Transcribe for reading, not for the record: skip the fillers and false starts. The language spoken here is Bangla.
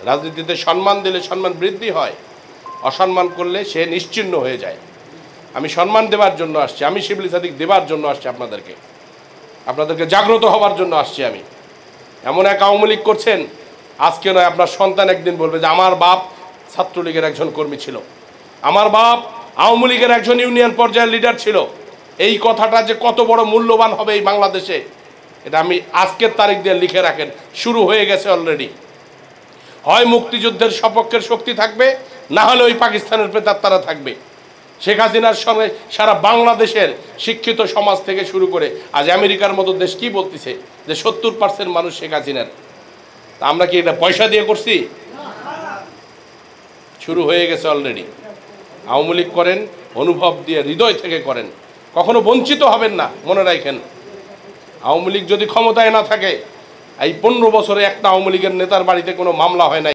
রাজনীতিতে সম্মান দিলে সম্মান বৃদ্ধি হয়, অসম্মান করলে সে নিশ্চিহ্ন হয়ে যায়। আমি সম্মান দেওয়ার জন্য আসছি, আমি শিবলি সাদিক দেওয়ার জন্য আসছি, আপনাদেরকে জাগ্রত হওয়ার জন্য আসছি। আমি এমন এক আওয়ামী লীগ করছেন, আজকে নয় আপনার সন্তান একদিন বলবে যে আমার বাপ ছাত্রলীগের একজন কর্মী ছিল, আমার বাপ আওয়ামী লীগের একজন ইউনিয়ন পর্যায়ের লিডার ছিল। এই কথাটা যে কত বড় মূল্যবান হবে এই বাংলাদেশে, এটা আমি আজকের তারিখ দিয়ে লিখে রাখেন। শুরু হয়ে গেছে অলরেডি। হয় মুক্তিযুদ্ধের সপক্ষের শক্তি থাকবে, না হলে ওই পাকিস্তানের প্রেতাত্মারা থাকবে। শেখ হাসিনার সঙ্গে সারা বাংলাদেশের শিক্ষিত সমাজ থেকে শুরু করে আজ আমেরিকার মতো দেশ কি বলতেছে যে 70% মানুষ শেখ হাসিনার। তা আমরা কি এটা পয়সা দিয়ে করছি? শুরু হয়ে গেছে অলরেডি। আওয়ামী লীগ করেন অনুভব দিয়ে, হৃদয় থেকে করেন, কখনো বঞ্চিত হবেন না। মনে রাখেন, আওয়ামী লীগ যদি ক্ষমতায় না থাকে, এই 15 বছরে একটা আওয়ামী লীগের নেতার বাড়িতে কোনো মামলা হয় নাই।